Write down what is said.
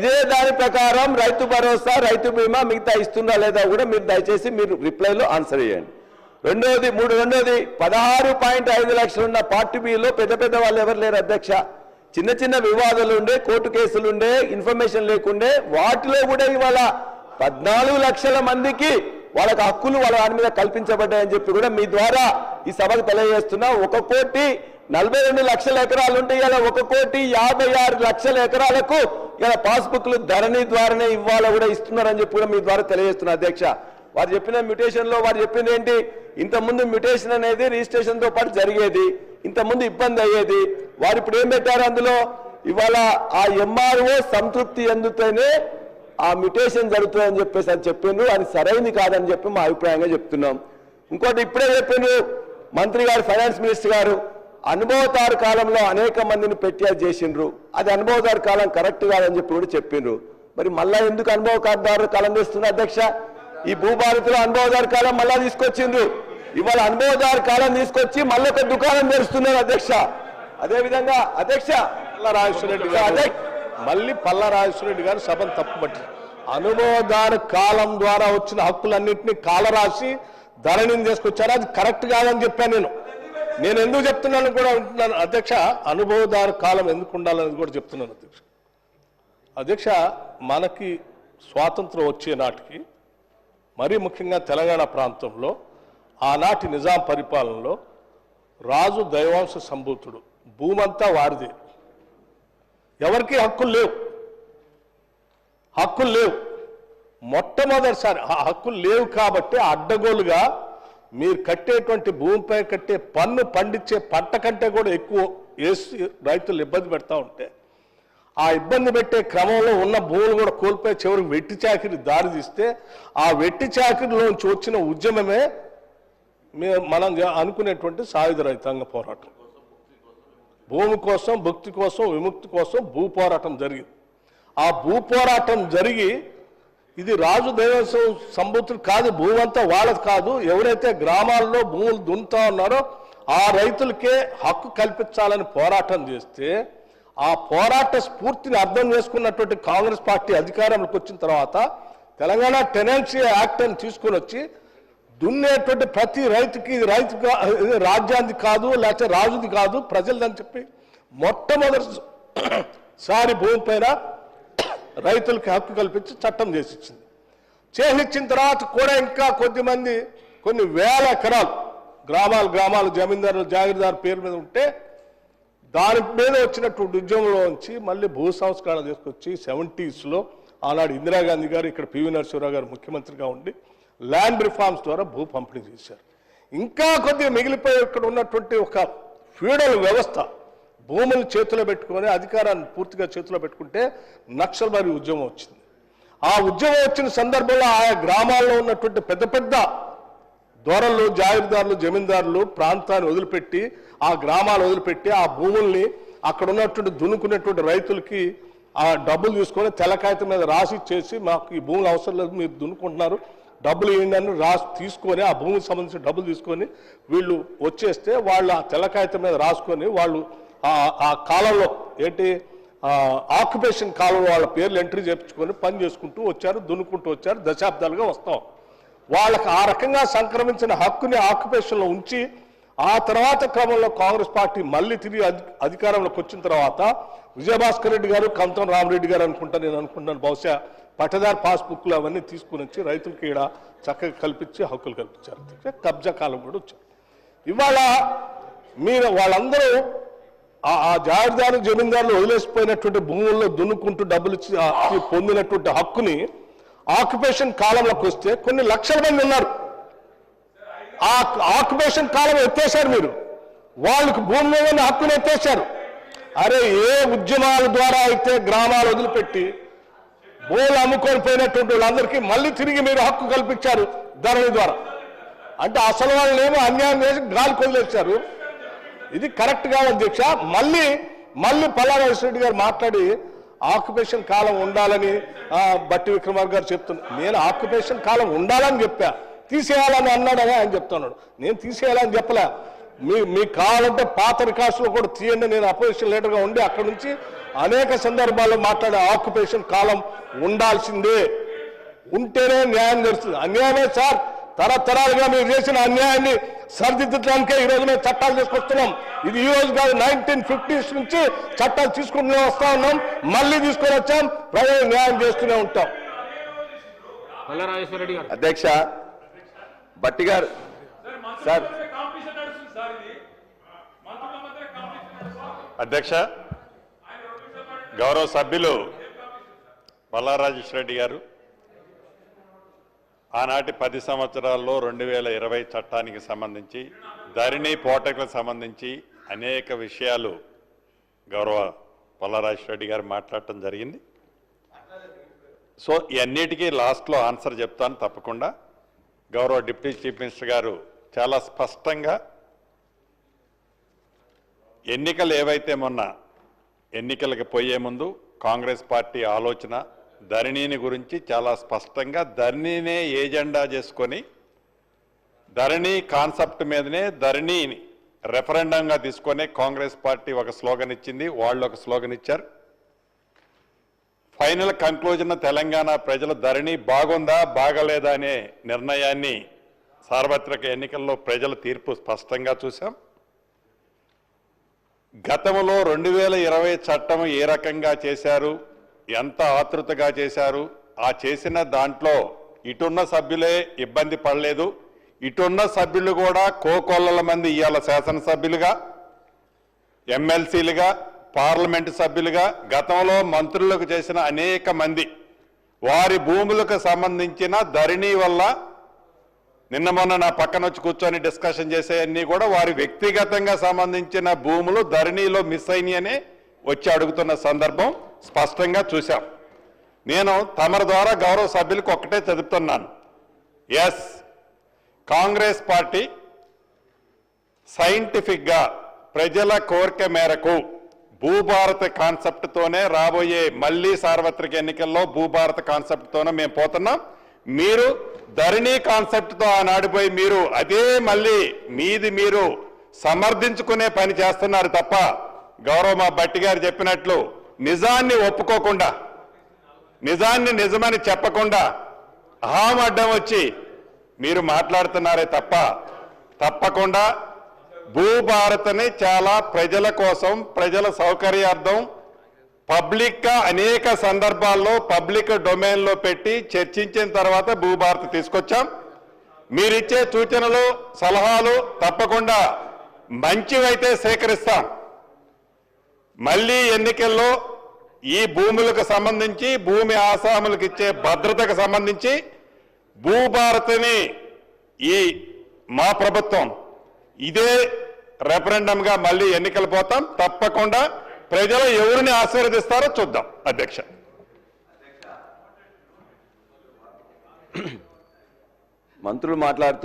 ఇదే దాని ప్రకారం రైతు భరోసా రైతు బీమా మిగతా ఇస్తున్నా లేదా కూడా మీరు దయచేసి మీరు రిప్లైలో ఆన్సర్ చేయండి. రెండోది 16.5 లక్షలు ఉన్న పార్టీ బిలో పెద్ద పెద్ద వాళ్ళు ఎవరు లేరు అధ్యక్ష. చిన్న చిన్న వివాదాలు ఉండే, కోర్టు కేసులు ఉండే, ఇన్ఫర్మేషన్ లేకుండే, వాటిలో కూడా ఇవాళ 14 లక్షల మందికి వాళ్ళకి హక్కులు వాళ్ళ వారి మీద కల్పించబడ్డాయని చెప్పి కూడా మీ ద్వారా ఈ సభకు తెలియజేస్తున్నా. 1,42 లక్షల ఎకరాలు ఉంటే ఇలా 1,56 లక్షల ఎకరాలకు ఇలా పాస్బుక్లు ధరణి ద్వారానే ఇవ్వాల కూడా ఇస్తున్నారని చెప్పి కూడా మీ ద్వారా తెలియజేస్తున్నా అధ్యక్ష. వారు చెప్పిన మ్యూటేషన్ లో వారు చెప్పింది ఏంటి, ఇంతకుముందు మ్యూటేషన్ అనేది రిజిస్ట్రేషన్ తో పాటు జరిగేది, ఇంతకుముందు ఇబ్బంది అయ్యేది. వారు ఇప్పుడు ఏం పెట్టారు అందులో, ఇవాళ ఆ ఎంఆర్ఓ సంతృప్తి ఎందుతోనే ఆ మ్యూటేషన్ జరుగుతుందని చెప్పేసి అని చెప్పిండ్రు. అది సరైనది కాదని చెప్పి మా అభిప్రాయంగా చెప్తున్నాం. ఇంకోటి ఇప్పుడే చెప్పిండ్రు మంత్రి గారు, ఫైనాన్స్ మినిస్టర్ గారు, అనుభవదారు కాలంలో అనేక మందిని పెట్టి అది చేసిండ్రు, అది అనుభవదారు కాలం కరెక్ట్ కాదని చెప్పి కూడా చెప్పిండ్రు. మరి మళ్ళా ఎందుకు అనుభవదారు కాలం చేస్తున్నారు అధ్యక్ష? ఈ భూభారతిలో అనుభవదారు కాలం మళ్ళా తీసుకొచ్చిండ్రు. ఇవాళ అనుభవదారు కాలం తీసుకొచ్చి మళ్ళీ ఒక దుకాణం తెరుస్తున్నారు అధ్యక్ష. అదేవిధంగా అధ్యక్ష పల్లా రాజేశ్వరరెడ్డి గారు సభను తప్పుపట్టి అనుభవదారు కాలం ద్వారా వచ్చిన హక్కులన్నింటినీ కాలరాసి ధరణిని తీసుకొచ్చారు. అది కరెక్ట్ కాదని చెప్పాను. నేను ఎందుకు చెప్తున్నాను కూడా ఉంటున్నాను అధ్యక్ష. అనుభవదారు కాలం ఎందుకు ఉండాలని కూడా చెప్తున్నాను అధ్యక్ష. మనకి స్వాతంత్రం వచ్చే నాటికి, మరీ ముఖ్యంగా తెలంగాణ ప్రాంతంలో ఆనాటి నిజాం పరిపాలనలో రాజు దైవాంశ సంభూతుడు, భూమంతా వారిదే, ఎవరికి హక్కులు లేవు. మొట్టమొదటిసారి ఆ హక్కులు లేవు కాబట్టి అడ్డగోలుగా మీరు కట్టేటువంటి భూమిపై కట్టే పన్ను పండించే పంట కంటే కూడా ఎక్కువ వేసి రైతులు ఇబ్బంది పెడతా ఉంటే, ఆ ఇబ్బంది పెట్టే క్రమంలో ఉన్న భూములు కూడా కోల్పోయి చివరికి వెట్టి చాకిరి దారి తీస్తే, ఆ వెట్టి చాకిరిలోంచి వచ్చిన ఉద్యమమే మనం అనుకునేటువంటి సాయుధ రైతాంగ పోరాటం. భూమి కోసం, భుక్తి కోసం, విముక్తి కోసం భూ పోరాటం జరిగింది. ఆ భూ పోరాటం జరిగి ఇది రాజు దైవం సంబూతులు కాదు, భూమి అంతా వాళ్ళది కాదు, ఎవరైతే గ్రామాల్లో భూములు దున్నుతా ఉన్నారో ఆ రైతులకే హక్కు కల్పించాలని పోరాటం చేస్తే, ఆ పోరాట స్ఫూర్తిని అర్థం చేసుకున్నటువంటి కాంగ్రెస్ పార్టీ అధికారంలోకి వచ్చిన తర్వాత తెలంగాణ టెనెన్సీ యాక్ట్ అని తీసుకొని వచ్చి దున్నేటువంటి ప్రతి రైతుకి ఇది రాజ్యాన్ని కాదు, లేకపోతే రాజుది కాదు, ప్రజలదని చెప్పి మొట్టమొదటిసారి భూమిపైన రైతులకి హక్కు కల్పించి చట్టం చేసిచ్చిన తర్వాత కూడా ఇంకా కొద్దిమంది కొన్ని వేల ఎకరాలు గ్రామాలు జమీందారులు జాగీర్దారు పేరు మీద ఉంటే దాని మీద వచ్చినటువంటి ఉద్యమంలో నుంచి మళ్ళీ భూ సంస్కరణ తీసుకొచ్చి 70s ఆనాడు ఇందిరాగాంధీ గారు, ఇక్కడ పివి నరసింహరావు గారు ముఖ్యమంత్రిగా ఉండి ల్యాండ్ రిఫార్మ్స్ ద్వారా భూ పంపిణీ చేశారు. ఇంకా కొద్దిగా మిగిలిపోయి ఇక్కడ ఉన్నటువంటి ఒక ఫ్యూడల్ వ్యవస్థ భూములు చేతిలో పెట్టుకొని అధికారాన్ని పూర్తిగా చేతిలో పెట్టుకుంటే నక్సల్బరీ ఉద్యమం వచ్చింది. ఆ ఉద్యమం వచ్చిన సందర్భంలో ఆయా గ్రామాల్లో ఉన్నటువంటి పెద్ద దొరలు, జాగీర్దారులు, జమీందారులు ప్రాంతాన్ని వదిలిపెట్టి, ఆ గ్రామాలు వదిలిపెట్టి, ఆ భూముల్ని అక్కడ ఉన్నటువంటి దున్నుకునేటువంటి రైతులకి ఆ డబ్బులు తీసుకొని తెల్లకాగితం మీద రాసి ఇచ్చేసి, మాకు ఈ భూములు అవసరం లేదు, మీరు దున్నుకుంటున్నారు, డబ్బులు ఇవ్వండి అని రాసి తీసుకొని, ఆ భూమికి సంబంధించిన డబ్బులు తీసుకొని వీళ్ళు వచ్చేస్తే వాళ్ళు ఆ తెల్లకాగితం మీద రాసుకొని వాళ్ళు ఆ కాలంలో ఏంటి ఆక్యుపేషన్ కాలంలో వాళ్ళ పేర్లు ఎంట్రీ చేయించుకొని పని చేసుకుంటూ వచ్చారు, దున్నుకుంటూ వచ్చారు, దశాబ్దాలుగా వస్తాం. వాళ్ళకి ఆ రకంగా సంక్రమించిన హక్కుని ఆక్యుపేషన్లో ఉంచి, ఆ తర్వాత క్రమంలో కాంగ్రెస్ పార్టీ మళ్ళీ తిరిగి అధికారంలోకి వచ్చిన తర్వాత విజయభాస్కర్ రెడ్డి గారు, కంతం రామరెడ్డి గారు నేను అనుకుంటాను బహుశా పట్టదారు పాస్బుక్లు అవన్నీ తీసుకుని వచ్చి రైతులకి ఇక్కడ చక్కగా కల్పించి హక్కులు కల్పించారు. కబ్జా కాలం కూడా వచ్చారు. ఇవాళ మీరు వాళ్ళందరూ ఆ జాగీర్దారు, జమీందారులు వదిలేసిపోయినటువంటి భూముల్లో దున్నుకుంటూ డబ్బులు ఇచ్చి పొందినటువంటి హక్కుని ఆక్యుపేషన్ కాలంలోకి వస్తే కొన్ని లక్షల మంది ఉన్నారు. ఆ ఆక్యుపేషన్ కాలం ఎత్తేసారు మీరు, వాళ్ళకి భూమి మీద హక్కును ఎత్తేసారు. అరే ఏ ఉద్యమాల ద్వారా అయితే గ్రామాలు వదిలిపెట్టి భూములు అమ్ముకొని పోయినటువంటి వాళ్ళందరికీ మళ్ళీ తిరిగి మీరు హక్కు కల్పించారు ధరణి ద్వారా. అంటే అసలు వాళ్ళేమో అన్యాయం చేసి గాలికి వదిలేశారు. ఇది కరెక్ట్ కాదు అధ్యక్ష. మళ్ళీ పల్లా రాజేశ్వరరెడ్డి గారు మాట్లాడి ఆక్యుపేషన్ కాలం ఉండాలని బట్టి విక్రమార్క గారు చెప్తున్నారు. నేను ఆక్యుపేషన్ కాలం ఉండాలని చెప్పా, తీసేయాలని అన్నాడని ఆయన చెప్తున్నాడు. నేను తీసేయాలని చెప్పలే. మీకు కావాలంటే పాత రికార్డ్స్లో కూడా తీయండి. నేను అపోజిషన్ లీడర్గా ఉండి అక్కడ నుంచి అనేక సందర్భాల్లో మాట్లాడే ఆక్యుపేషన్ కాలం ఉండాల్సిందే, ఉంటేనే న్యాయం జరుగుతుంది. అన్యాయమే సార్, తరతరాలుగా మీరు చేసిన అన్యాయాన్ని సరిదిద్దడానికే ఈ రోజు మేము చట్టాలు తీసుకొస్తున్నాం. ఇది ఈ రోజు కాదు, 1950s నుంచి చట్టాలు తీసుకుంటూనే వస్తా ఉన్నాం, మళ్ళీ తీసుకొని వచ్చాం, ప్రజలు న్యాయం చేస్తూనే ఉంటాం. అధ్యక్ష భట్టి గారు సార్. అధ్యక్ష, గౌరవ సభ్యులు పల్లారాజేశ్వర రెడ్డి గారు ఆనాటి 10 సంవత్సరాల్లో 2020 చట్టానికి సంబంధించి ధరణి పోటకులకు సంబంధించి అనేక విషయాలు గౌరవ పల్లారాజేశ్వర రెడ్డి గారు మాట్లాడటం జరిగింది. సో ఇవన్నిటికీ లాస్ట్లో ఆన్సర్ చెప్తాను తప్పకుండా. గౌరవ డిప్యూటీ చీఫ్ మినిస్టర్ గారు చాలా స్పష్టంగా ఎన్నికలు ఏవైతే మొన్న ఎన్నికలకు పోయే ముందు కాంగ్రెస్ పార్టీ ఆలోచన ధరణిని గురించి చాలా స్పష్టంగా ధరణినే ఏజెండా చేసుకొని ధరణి కాన్సెప్ట్ మీదనే ధరణిని రెఫరెండంగా తీసుకొని కాంగ్రెస్ పార్టీ ఒక స్లోగన్ ఇచ్చింది, వాళ్ళు ఒక స్లోగన్ ఇచ్చారు. ఫైనల్ కంక్లూజన్ తెలంగాణ ప్రజలు ధరణి బాగుందా బాగలేదా అనే నిర్ణయాన్ని సార్వత్రిక ఎన్నికల్లో ప్రజల తీర్పు స్పష్టంగా చూశాం. గతంలో 2020 చట్టం ఏ రకంగా చేశారు, ఎంత ఆతృతగా చేశారు, ఆ చేసిన దాంట్లో ఇటున్న సభ్యులే ఇబ్బంది పడలేదు, ఇటున్న సభ్యులు కూడా కోకొల్లల మంది ఇవాళ శాసనసభ్యులుగా, ఎమ్మెల్సీలుగా, పార్లమెంటు సభ్యులుగా, గతంలో మంత్రులకు చేసిన అనేక మంది వారి భూములకు సంబంధించిన ధరణి వల్ల నిన్న మొన్న నా పక్కన వచ్చి కూర్చొని డిస్కషన్ చేసేవన్నీ కూడా వారి వ్యక్తిగతంగా సంబంధించిన భూములు ధరణిలో మిస్ అయినాయనే వచ్చి అడుగుతున్న సందర్భం స్పష్టంగా చూశాం. నేను తమరి ద్వారా గౌరవ సభ్యులకు ఒక్కటే చెబుతున్నాను, ఎస్, కాంగ్రెస్ పార్టీ సైంటిఫిక్గా ప్రజల కోరిక మేరకు భూభారత కాన్సెప్ట్తోనే రాబోయే మళ్లీ సార్వత్రిక ఎన్నికల్లో భూభారత కాన్సెప్ట్తోనే మేము పోతున్నాం. మీరు ధరణి కాన్సెప్ట్తో ఆనాడిపోయి మీరు అదే మళ్ళీ మీది మీరు సమర్థించుకునే పని చేస్తున్నారు తప్ప గౌరవ మా భట్టి గారు చెప్పినట్లు నిజాన్ని ఒప్పుకోకుండా, నిజాన్ని నిజమని చెప్పకుండా అహాం అడ్డం వచ్చి మీరు మాట్లాడుతున్నారే తప్ప తప్పకుండా భూభారత్ని చాలా ప్రజల కోసం, ప్రజల సౌకర్యార్థం పబ్లిక్గా అనేక సందర్భాల్లో పబ్లిక్ డొమైన్లో పెట్టి చర్చించిన తర్వాత భూభారత్ తీసుకొచ్చాం. మీరిచ్చే సూచనలు, సలహాలు తప్పకుండా మంచివైతే సేకరిస్తాం. మళ్ళీ ఎన్నికల్లో ఈ భూములకు సంబంధించి, భూమి ఆసాములకు ఇచ్చే భద్రతకు సంబంధించి భూభారత్ని ఈ మా ప్రభుత్వం ఇదే రెఫరెండంగా మళ్ళీ ఎన్నికలు పోతాం. తప్పకుండా ప్రజలు ఎవరిని ఆశీర్వదిస్తారో చూద్దాం. అధ్యక్ష, మంత్రులు మాట్లాడుతూ